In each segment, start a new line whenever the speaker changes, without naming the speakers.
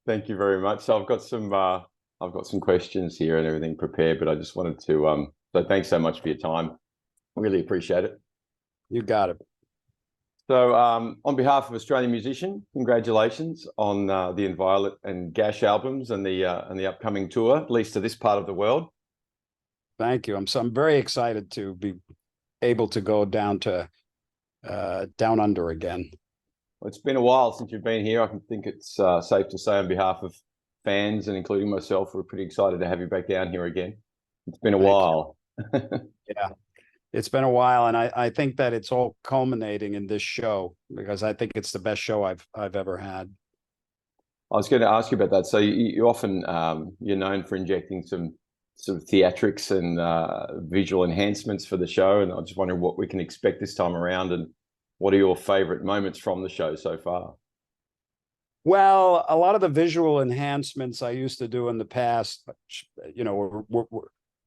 Thank you very much. So I've got some questions here and everything prepared, but I just wanted to so thanks so much for your time. Really appreciate it.
You got it.
So on behalf of Australian Musician, congratulations on the Inviolate and Gash albums and the upcoming tour, at least to this part of the world.
Thank you. I'm very excited to be able to go down to down under again.
Well, it's been a while since you've been here. I can think it's safe to say on behalf of fans and including myself, we're pretty excited to have you back down here again. It's been a while.
Yeah, it's been a while, and I think that it's all culminating in this show because I think it's the best show I've ever had.
I was going to ask you about that. So you often you're known for injecting some sort of theatrics and visual enhancements for the show, and I'm just wondering what we can expect this time around, and what are your favourite moments from the show so far?
Well, a lot of the visual enhancements I used to do in the past,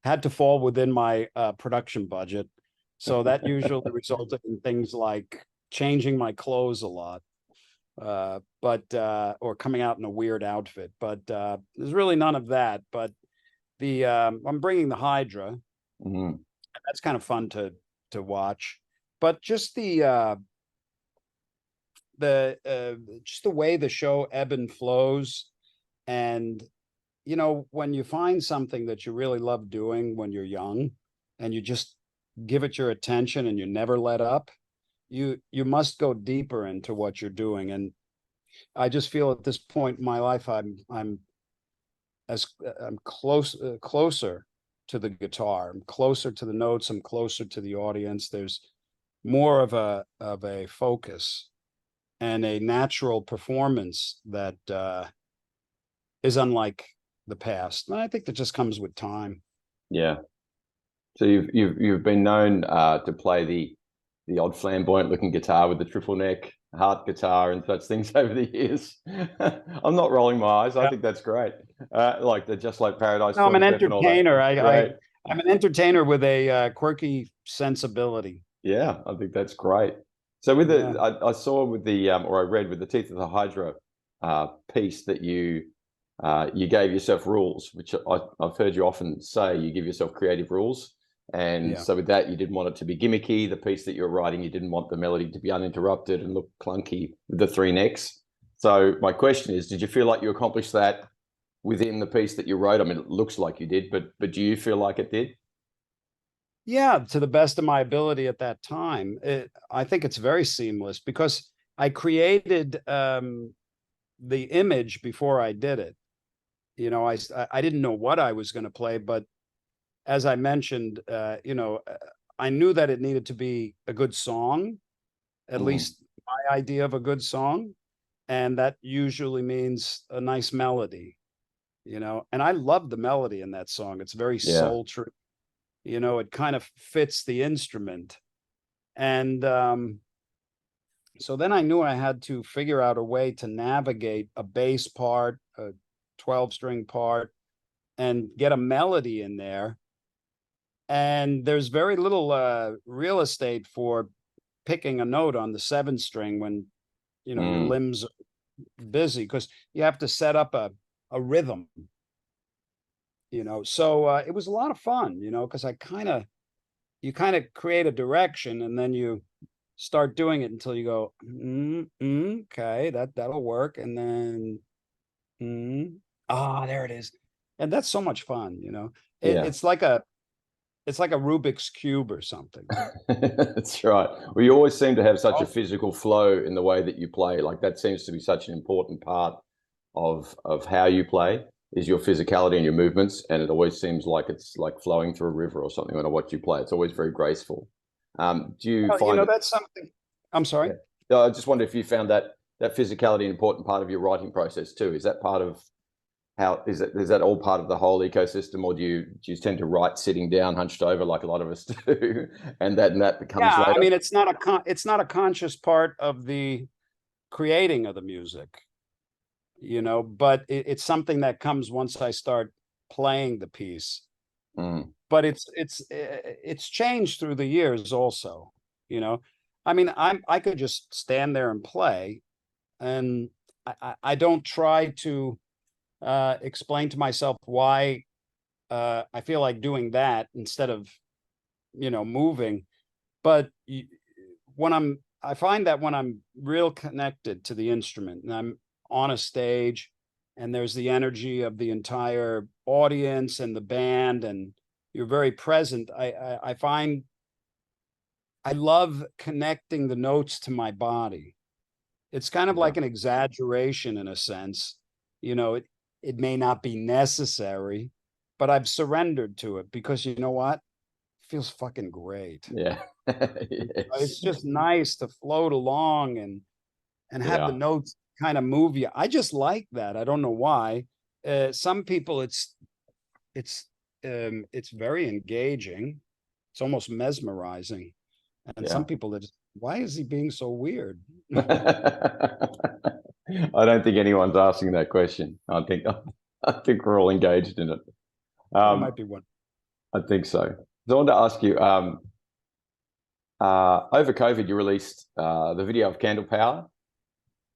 had to fall within my production budget. So that usually resulted in things like changing my clothes a lot, or coming out in a weird outfit. But there's really none of that. But I'm bringing the Hydra.
Mm-hmm.
That's kind of fun to watch. But just the just the way the show ebb and flows, and when you find something that you really love doing when you're young and you just give it your attention and you never let up, you must go deeper into what you're doing. And I just feel at this point in my life I'm closer to the guitar. I'm closer to the notes. I'm closer to the audience. There's more of a focus and a natural performance that is unlike the past. And I think that just comes with time.
Yeah. So you've been known to play the odd flamboyant looking guitar with the triple neck heart guitar and such things over the years. I'm not rolling my eyes. I think that's great. Like the Just Like Paradise.
No, I'm an entertainer. I'm an entertainer with a quirky sensibility.
Yeah, I think that's great. So with I saw with the or I read with the Teeth of the Hydra piece that you gave yourself rules, which I've heard you often say you give yourself creative rules. And so with that, you didn't want it to be gimmicky. The piece that you're writing, you didn't want the melody to be uninterrupted and look clunky with the three necks. So my question is, did you feel like you accomplished that within the piece that you wrote? I mean, it looks like you did, but do you feel like it did?
Yeah, to the best of my ability at that time. I think it's very seamless because I created the image before I did it. I didn't know what I was going to play, but as I mentioned, I knew that it needed to be a good song, at least my idea of a good song. And that usually means a nice melody, and I love the melody in that song. It's very sultry, it kind of fits the instrument. And so then I knew I had to figure out a way to navigate a bass part, a 12-string part, and get a melody in there. And there's very little real estate for picking a note on the 7-string when your limbs are busy, because you have to set up a rhythm. So it was a lot of fun, because you kind of create a direction and then you start doing it until you go, okay, that'll work, and then there it is. And that's so much fun. It's like a Rubik's Cube or something.
That's right. Well, you always seem to have such a physical flow in the way that you play. Like that seems to be such an important part of how you play, is your physicality and your movements. And it always seems like it's like flowing through a river or something when I watch you play. It's always very graceful. Do you find
that's something? I'm sorry.
Yeah. I just wonder if you found that physicality an important part of your writing process too. Is that part of how is that all part of the whole ecosystem, or do you tend to write sitting down, hunched over, like a lot of us do, and that becomes later?
I mean, it's not a conscious part of the creating of the music, but it's something that comes once I start playing the piece. But it's changed through the years also. I mean, I could just stand there and play, and I don't try to explain to myself why I feel like doing that instead of, moving. But I find that when I'm real connected to the instrument and I'm on a stage and there's the energy of the entire audience and the band and you're very present, I find I love connecting the notes to my body. It's kind of like an exaggeration in a sense. It may not be necessary, but I've surrendered to it because you know what? It feels fucking great.
Yeah.
It's just nice to float along and have the
Yeah.
notes kind of move you. I just like that. I don't know why. Some people it's very engaging. It's almost mesmerizing. And
Yeah.
some people that just, why is he being so weird?
I don't think anyone's asking that question. I think we're all engaged in it.
There might be one.
I think so. So I wanted to ask you, over COVID, you released the video of Candle Power.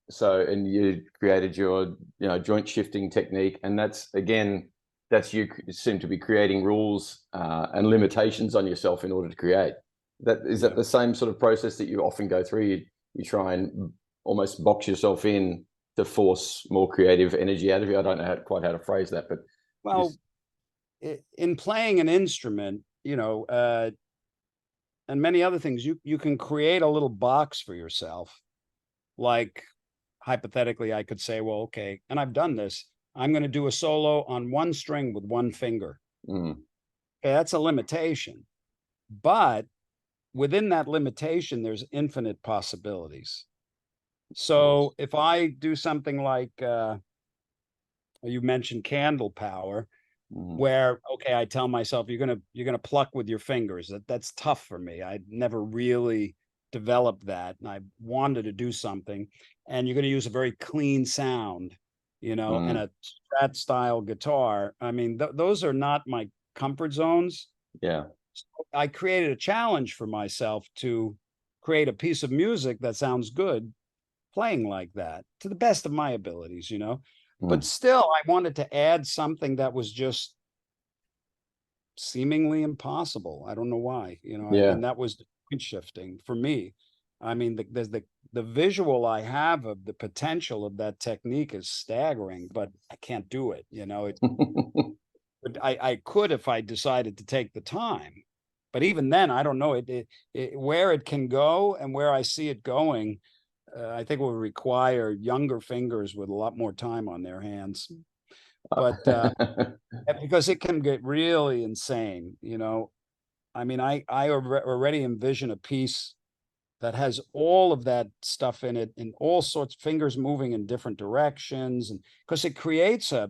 So, and you created your, joint shifting technique, and that's you seem to be creating rules and limitations on yourself in order to create. That the same sort of process that you often go through? You try and almost box yourself in to force more creative energy out of you. I don't know quite how to phrase that, but
well, in playing an instrument, and many other things, you can create a little box for yourself. Like hypothetically, I could say, well, okay, and I've done this. I'm going to do a solo on one string with one finger.
Mm.
Okay, that's a limitation. But within that limitation, there's infinite possibilities. So if I do something like you mentioned Candle Power, where okay, I tell myself you're gonna pluck with your fingers. That's tough for me. I never really developed that, and I wanted to do something. And you're going to use a very clean sound, and a Strat style guitar. I mean, those are not my comfort zones.
Yeah.
So I created a challenge for myself to create a piece of music that sounds good playing like that to the best of my abilities, But still, I wanted to add something that was just seemingly impossible. I don't know why, and that was the point shifting for me. I mean, there's the visual I have of the potential of that technique is staggering, but I can't do it. I could if I decided to take the time, but even then, I don't know where it can go and where I see it going. I think will require younger fingers with a lot more time on their hands. But because it can get really insane, I mean, I already envision a piece that has all of that stuff in it and all sorts of fingers moving in different directions, and because it creates a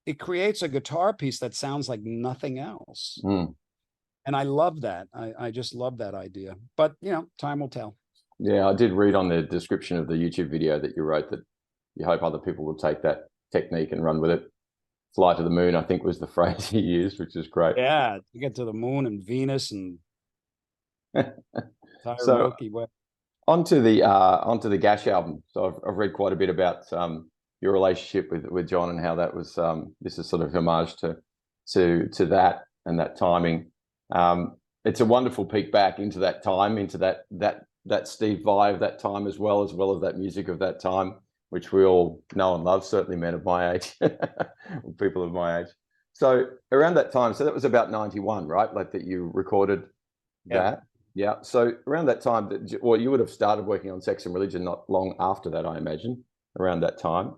guitar piece that sounds like nothing else. And I love that. I just love that idea. But time will tell.
Yeah, I did read on the description of the YouTube video that you wrote that you hope other people will take that technique and run with it. Fly to the moon, I think, was the phrase he used, which is great.
Yeah, you get to the moon and Venus and entire Milky Way.
Onto the Gash album. So I've read quite a bit about your relationship with John and how that was. This is sort of homage to that and that timing. It's a wonderful peek back into that time, into that Steve Vai of that time, as well as that music of that time, which we all know and love, certainly men of my age, people of my age. So around that time, so that was about 91, right? Like that you recorded that. Yeah. So around that time, you would have started working on Sex and Religion not long after that, I imagine, around that time.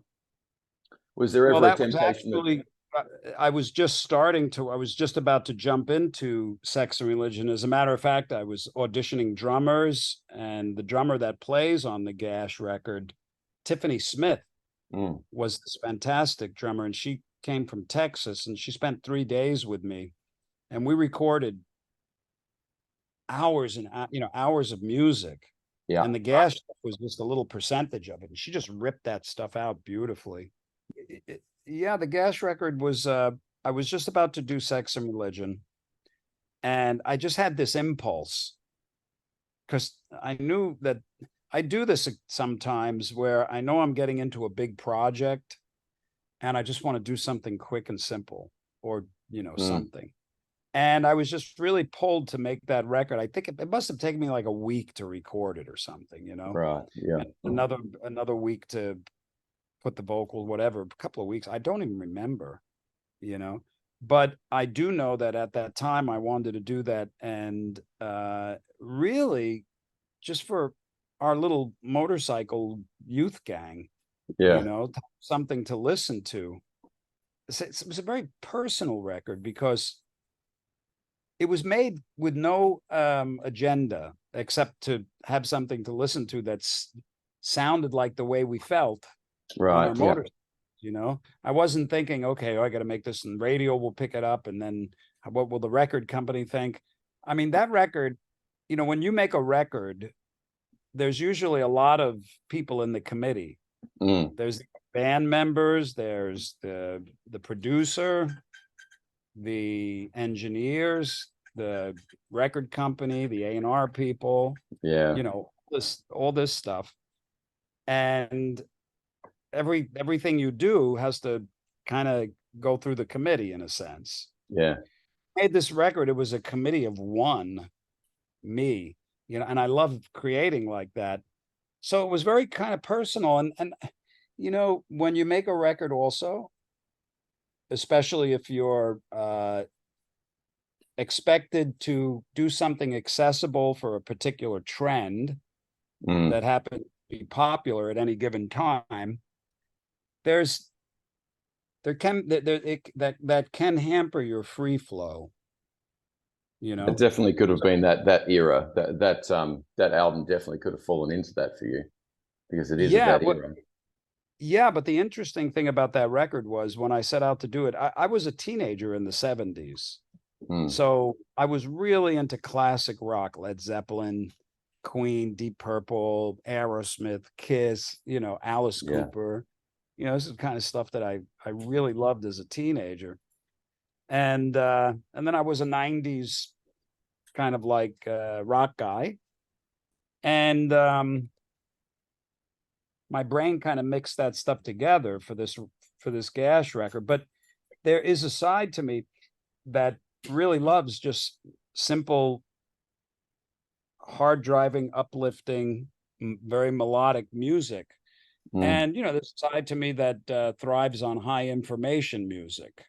Was there ever a temptation?
I was just about to jump into Sex and Religion. As a matter of fact, I was auditioning drummers, and the drummer that plays on the Gash record, Tiffany Smith, was this fantastic drummer, and she came from Texas, and she spent 3 days with me, and we recorded hours and hours of music.
Yeah.
And the Gash was just a little percentage of it, and she just ripped that stuff out beautifully. The Gash record was I was just about to do Sex and Religion, and I just had this impulse because I knew that I do this sometimes where I know I'm getting into a big project and I just want to do something quick and simple, or,
Mm.
something. And I was just really pulled to make that record. I think it must have taken me like a week to record it or something,
Right. Yeah.
and another week to put the vocal, whatever, a couple of weeks. I don't even remember, but I do know that at that time I wanted to do that. And really just for our little motorcycle youth gang,
Yeah.
something to listen to. It was a very personal record because it was made with no agenda except to have something to listen to that's sounded like the way we felt on our
Right. Yeah.
motorcycles. I wasn't thinking, okay, I got to make this, and radio will pick it up, and then what will the record company think? I mean, that record, when you make a record, there's usually a lot of people in the committee.
Mm.
There's the band members, there's the producer, the engineers, the record company, the A&R people,
Yeah.
all this stuff. And everything you do has to kind of go through the committee in a sense.
Yeah.
I made this record, it was a committee of one, me, and I love creating like that. So it was very kind of personal. And when you make a record also, especially if you're expected to do something accessible for a particular trend that happened to be popular at any given time, that can hamper your free flow.
It definitely could have been that era. That album definitely could have fallen into that for you, because it is of that era.
Yeah, but the interesting thing about that record was when I set out to do it, I was a teenager in the 70s. So I was really into classic rock, Led Zeppelin, Queen, Deep Purple, Aerosmith, Kiss, Alice Cooper. This is the kind of stuff that I really loved as a teenager. And then I was a 90s kind of like rock guy. And my brain kind of mixed that stuff together for this Gash record. But there is a side to me that really loves just simple, hard driving, uplifting, very melodic music. And there's a side to me that thrives on high information music,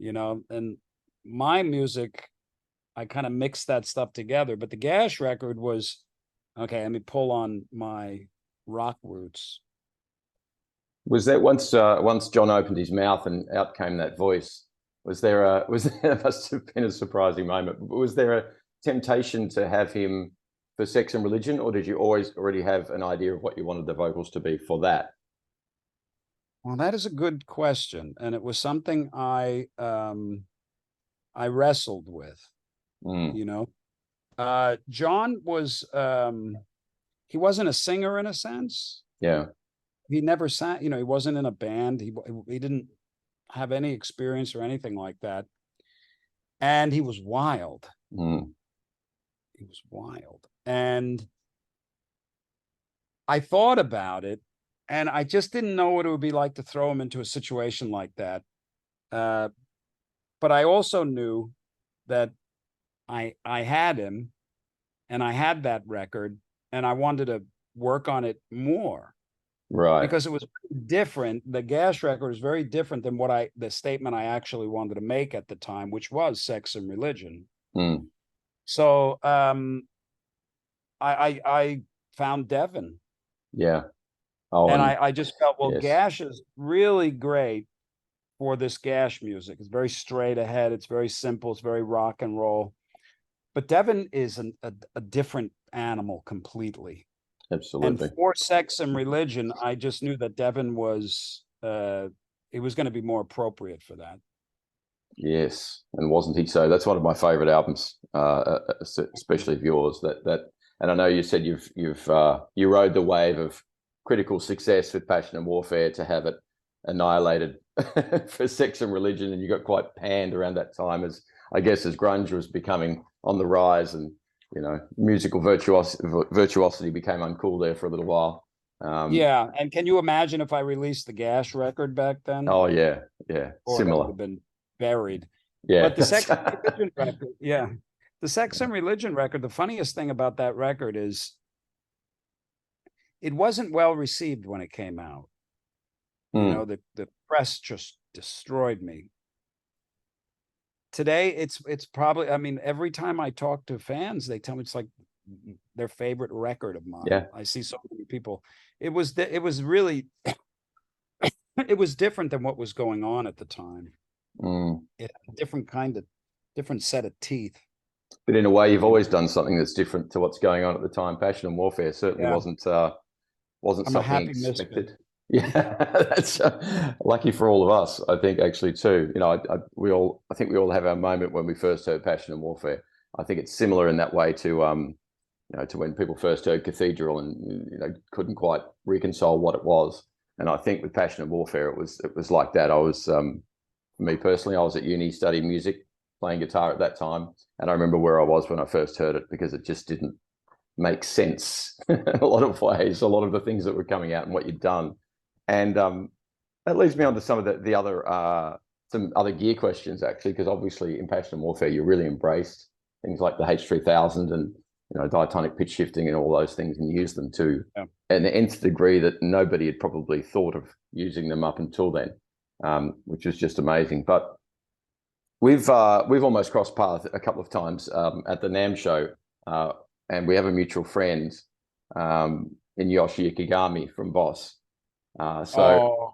and my music, I kind of mixed that stuff together. But the Gash record was, okay, let me pull on my rock roots.
Was that once John opened his mouth and out came that voice? There must have been a surprising moment. Was there a temptation to have him for Sex and Religion, or did you always already have an idea of what you wanted the vocals to be for that?
Well, that is a good question, and it was something I wrestled with. John was he wasn't a singer in a sense.
Yeah.
He never sang, he wasn't in a band. He didn't have any experience or anything like that. And he was wild. He was wild. And I thought about it, and I just didn't know what it would be like to throw him into a situation like that. But I also knew that I had him, and I had that record, and I wanted to work on it more.
Right.
Because it was different. The Gash record is very different than the statement I actually wanted to make at the time, which was Sex and Religion. So I found Devin.
Yeah.
And I just felt, well,
yes.
Gash is really great for this Gash music. It's very straight ahead. It's very simple. It's very rock and roll. But Devin is a different animal completely.
Absolutely.
And for Sex and Religion, I just knew that Devin was it was going to be more appropriate for that.
Yes, and wasn't he? So that's one of my favorite albums, especially of yours. And I know you said you rode the wave of critical success with Passion and Warfare to have it annihilated for Sex and Religion, and you got quite panned around that time as grunge was becoming on the rise, and musical virtuosity became uncool there for a little while.
Yeah, and can you imagine if I released the Gash record back then?
Oh yeah, yeah,
Or that would
similar.
have been buried.
Yeah,
But the Sex and Religion record, yeah, the Sex and Religion record. The funniest thing about that record is it wasn't well received when it came out. You know, the press just destroyed me. Today, it's probably. I mean, every time I talk to fans, they tell me it's like their favorite record of mine.
Yeah.
I see so many people. It was really it was different than what was going on at the time. It had a different set of teeth.
But in a way, you've always done something that's different to what's going on at the time. Passion and Warfare certainly wasn't
I'm
something
a happy
expected.
misfit.
Yeah, that's lucky for all of us, I think, actually, too. You know, I think we all have our moment when we first heard Passion and Warfare. I think it's similar in that way to, you know, to when people first heard Cathedral and, you know, couldn't quite reconcile what it was. And I think with Passion and Warfare, it was like that. I was, for me personally, I was at uni studying music, playing guitar at that time, and I remember where I was when I first heard it because it just didn't make sense in a lot of ways. A lot of the things that were coming out and what you'd done. And that leads me on to some of the other some other gear questions, actually, because obviously in Passion and Warfare you really embraced things like the H3000 and, you know, diatonic pitch shifting and all those things, and used them to an nth degree that nobody had probably thought of using them up until then, which was just amazing. But we've almost crossed paths a couple of times at the NAMM show, and we have a mutual friend in Yoshi Ikigami from Boss. So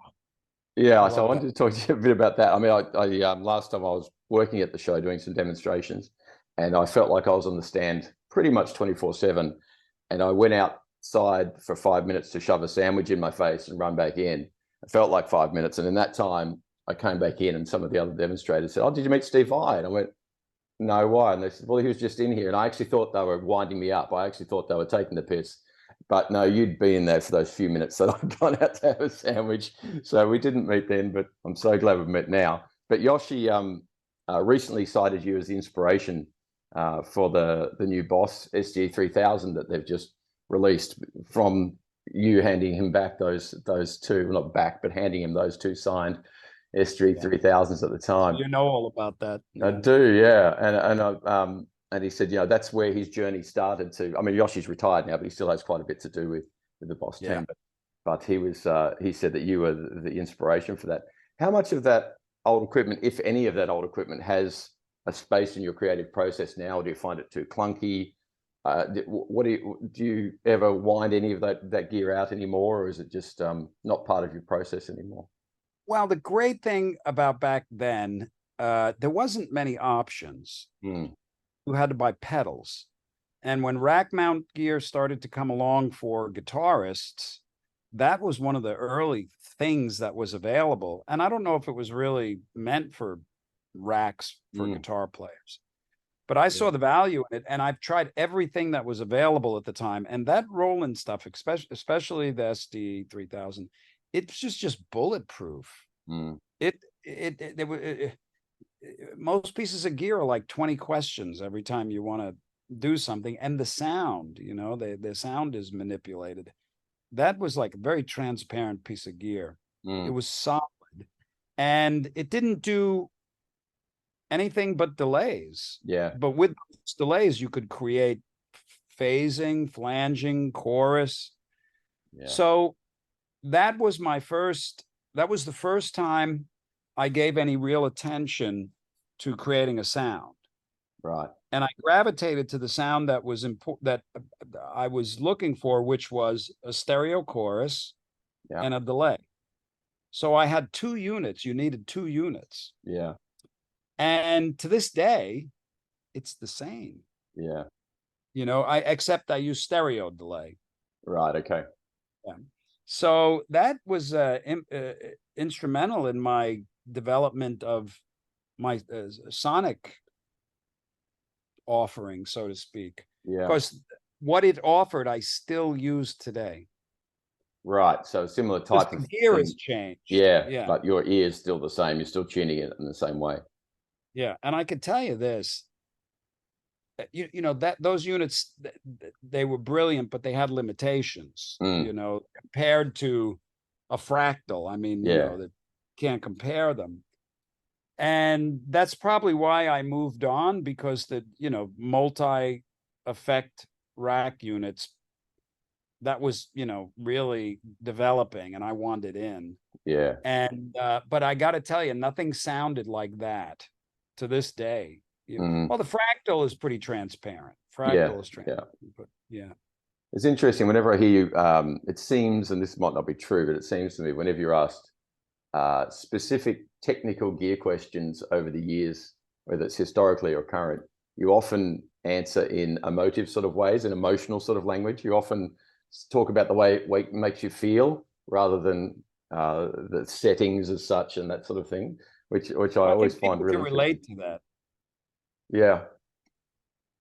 I wanted to talk to you a bit about that. I mean, I last time I was working at the show doing some demonstrations, and I felt like I was on the stand pretty much 24/7. And I went outside for 5 minutes to shove a sandwich in my face and run back in. It felt like 5 minutes, and in that time, I came back in, and some of the other demonstrators said, "Oh, did you meet Steve Vai?" And I went, "No, why?" And they said, "Well, he was just in here." And I actually thought they were winding me up. I actually thought they were taking the piss. But no, you'd be in there for those few minutes that I'd gone out to have a sandwich. So we didn't meet then, but I'm so glad we've met now. But Yoshi recently cited you as the inspiration for the new Boss SG 3000 that they've just released, from you handing him back those two, well, not back, but handing him those two signed SG 3000s at the time.
You know all about that.
I do, yeah. And he said, you know, that's where his journey started to. I mean, Yoshi's retired now, but he still has quite a bit to do with the Boss team. But he was he said that you were the inspiration for that. How much of that old equipment, if any of that old equipment, has a space in your creative process now? Or do you find it too clunky? Do you ever wind any of that gear out anymore, or is it just not part of your process anymore?
Well, the great thing about back then, there wasn't many options. You had to buy pedals. And when rack mount gear started to come along for guitarists, that was one of the early things that was available. And I don't know if it was really meant for racks for guitar players, but I saw the value in it. And I've tried everything that was available at the time. And that Roland stuff, especially the SD 3000, it's just bulletproof. Most pieces of gear are like 20 questions every time you want to do something, and the sound, you know, the sound is manipulated. That was like a very transparent piece of gear. It was solid, and it didn't do anything but delays. But with those delays you could create phasing, flanging, chorus. So that was the first time I gave any real attention to creating a sound.
Right.
And I gravitated to the sound that was that I was looking for, which was a stereo chorus and a delay. So I had 2 units. You needed 2 units.
Yeah.
And to this day, it's the same.
Yeah.
You know, except I use stereo delay.
Right. Okay.
Yeah. So that was instrumental in my development of my sonic offering, so to speak. Because what it offered, I still use today.
Right. So similar type of
gear has changed.
Yeah. But your ear is still the same. You're still tuning it in the same way.
Yeah. And I could tell you this. you know, that those units, they were brilliant, but they had limitations, you know, compared to a fractal. I mean, you know, that can't compare them. And that's probably why I moved on, because the, you know, multi effect rack units, that was, you know, really developing, and I wanted in.
Yeah.
And but I got to tell you, nothing sounded like that to this day. Well, the fractal is pretty transparent. Fractal is transparent, but yeah.
It's interesting. Whenever I hear you, it seems, and this might not be true, but it seems to me, whenever you're asked specific technical gear questions over the years, whether it's historically or current, you often answer in emotive sort of ways, in emotional sort of language. You often talk about the way it makes you feel rather than the settings as such and that sort of thing, which I always find really
relate to that.
Yeah,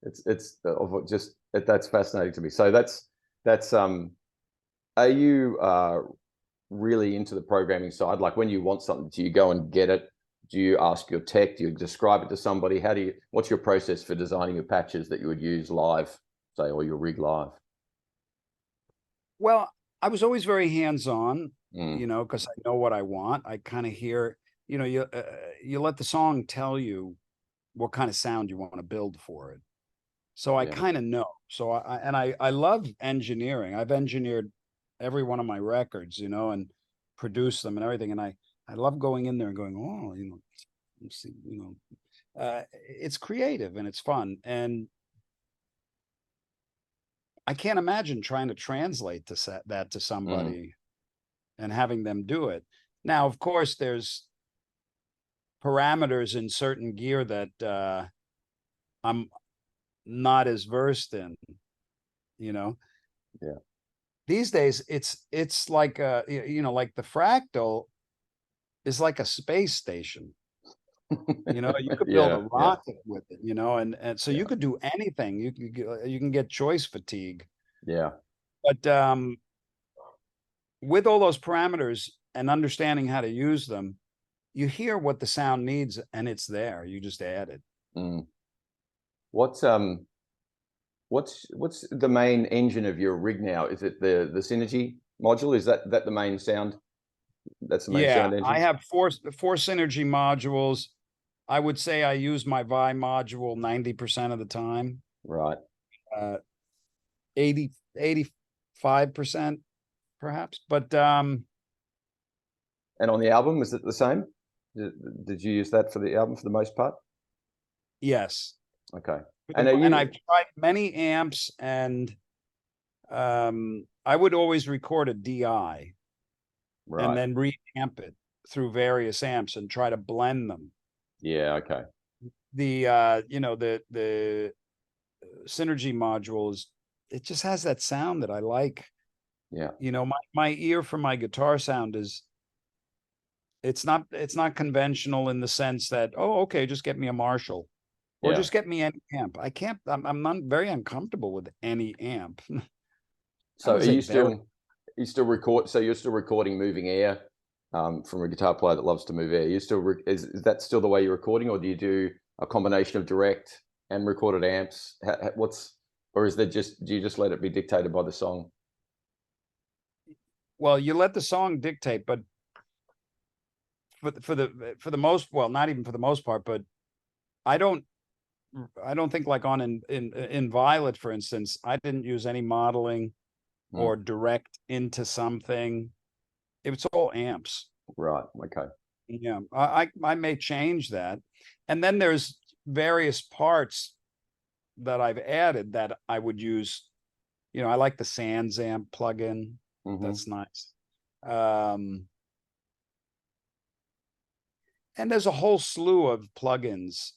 it's just that's fascinating to me. So that's are you really into the programming side? Like when you want something, do you go and get it? Do you ask your tech? Do you describe it to somebody? What's your process for designing your patches that you would use live, say, or your rig live?
Well, I was always very hands-on, you know, because I know what I want. I kind of hear, you know, you let the song tell you what kind of sound you want to build for it. So I kind of know. So I love engineering. I've engineered every one of my records, you know, and produced them and everything. And I love going in there and going, oh, you know, let's see, you know, it's creative and it's fun. And I can't imagine trying to translate that to somebody and having them do it. Now, of course, there's parameters in certain gear that I'm not as versed in, you know.
Yeah.
These days, it's like you know, like the fractal is like a space station. You know, you could build a rocket with it, you know, and so you could do anything. You can get choice fatigue.
Yeah.
But with all those parameters and understanding how to use them, you hear what the sound needs and it's there. You just add it.
What's the main engine of your rig now? Is it the Synergy module? Is that the main sound? That's the main sound engine?
I have four Synergy modules. I would say I use my Vai module 90% of the time.
Right.
85% perhaps. But
and on the album, is it the same? Did you use that for the album for the most part?
Yes.
Okay.
And I've tried many amps, and I would always record a DI, right, and then reamp it through various amps and try to blend them.
Yeah. Okay.
The you know, the Synergy modules, it just has that sound that I like.
Yeah.
You know, my ear for my guitar sound is, it's not conventional in the sense that, oh, okay, just get me a Marshall, or just get me any amp. I'm not very uncomfortable with any amp.
So are you still record? So you're still recording moving air from a guitar player that loves to move air. You still is that still the way you're recording, or do you do a combination of direct and recorded amps? Or is there do you just let it be dictated by the song?
Well, you let the song dictate, but for the most, well, not even for the most part, but I don't think, like on in Inviolate, for instance, I didn't use any modeling or direct into something. It's all amps.
Right. Okay.
Yeah. I may change that. And then there's various parts that I've added that I would use. You know, I like the Sans amp plugin. That's nice. And there's a whole slew of plugins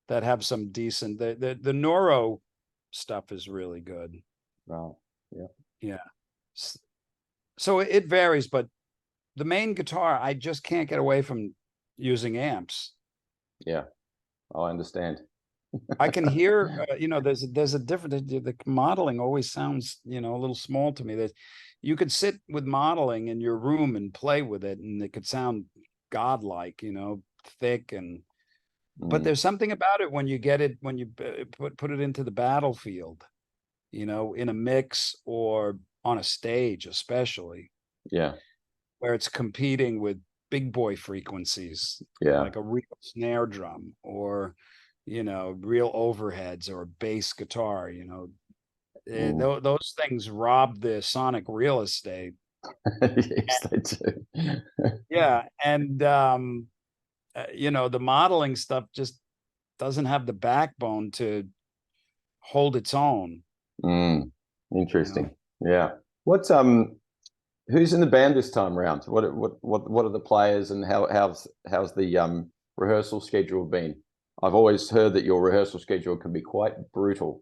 that have some decent, the Neuro stuff is really good.
Wow. Yeah.
Yeah. So it varies, but the main guitar, I just can't get away from using amps.
Yeah. I understand.
I can hear, you know, there's a different, the modeling always sounds, you know, a little small to me. That you could sit with modeling in your room and play with it, and it could sound godlike, you know, thick, and But there's something about it when you get it, when you put it into the battlefield, you know, in a mix or on a stage, especially.
Yeah.
Where it's competing with big boy frequencies, like a real snare drum or, you know, real overheads or bass guitar, you know, those things rob the sonic real estate.
Yes, they do.
Yeah. And, you know, the modeling stuff just doesn't have the backbone to hold its own.
Interesting. You know? Yeah. What's who's in the band this time around? What are the players, and how's the rehearsal schedule been? I've always heard that your rehearsal schedule can be quite brutal.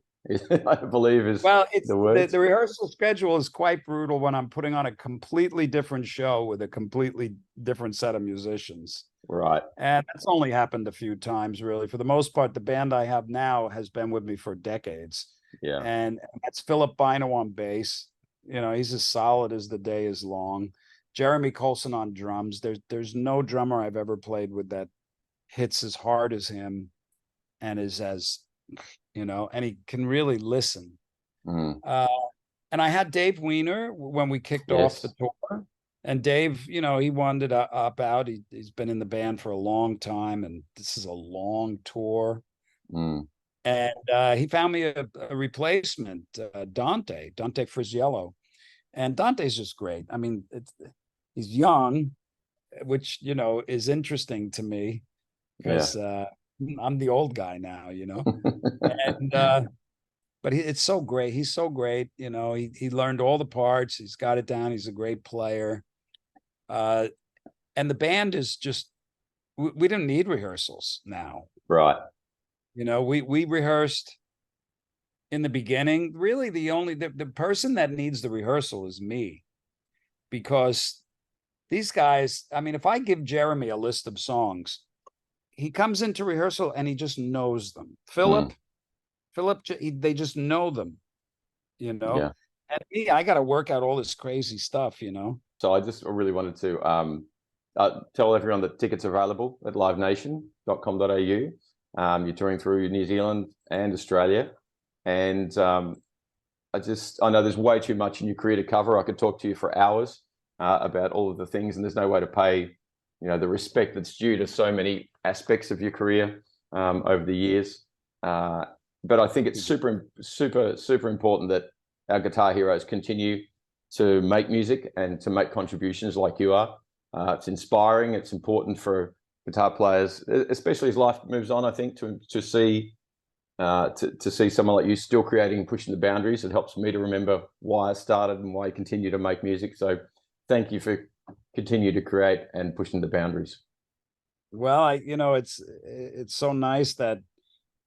I believe is
well, it's
the word.
The rehearsal schedule is quite brutal when I'm putting on a completely different show with a completely different set of musicians.
Right.
And that's only happened a few times, really. For the most part, the band I have now has been with me for decades.
Yeah.
And that's Philip Bino on bass. You know, he's as solid as the day is long. Jeremy Colson on drums. There's no drummer I've ever played with that hits as hard as him and is as, you know, and he can really listen. And I had Dave Weiner when we kicked off the tour. And Dave, you know, he wanted to up out. He's been in the band for a long time, and this is a long tour. And he found me a replacement, Dante Friziello. And Dante's just great. I mean, he's young, which, you know, is interesting to me because I'm the old guy now, you know. And but it's so great. He's so great. You know, he learned all the parts. He's got it down. He's a great player. And the band is just, we didn't need rehearsals now.
Right.
You know, we rehearsed in the beginning. Really, the person that needs the rehearsal is me, because these guys, I mean, if I give Jeremy a list of songs, he comes into rehearsal and he just knows them. Philip, they just know them, you know.
Yeah.
And me, I got to work out all this crazy stuff, you know.
So I just really wanted to tell everyone that tickets are available at livenation.com.au. You're touring through New Zealand and Australia. And I know there's way too much in your career to cover. I could talk to you for hours about all of the things, and there's no way to pay, you know, the respect that's due to so many aspects of your career over the years. But I think it's super important that our guitar heroes continue to make music and to make contributions like you are. It's inspiring. It's important for guitar players, especially as life moves on, I think, to see someone like you still creating and pushing the boundaries. It helps me to remember why I started and why I continue to make music. So thank you for continue to create and pushing the boundaries.
Well, you know, it's so nice that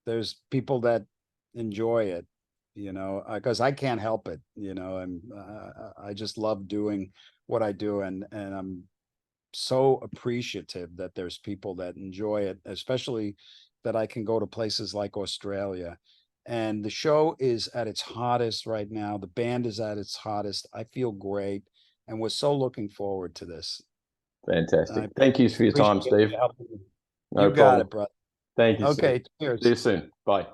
there's people that enjoy it, you know, because I can't help it, you know, and I just love doing what I do, and I'm so appreciative that there's people that enjoy it, especially that I can go to places like Australia. And the show is at its hottest right now. The band is at its hottest. I feel great, and we're so looking forward to this.
Fantastic. Thank you for your time, Steve.
You got it, brother.
Thank you.
Okay, cheers.
See you soon. Bye.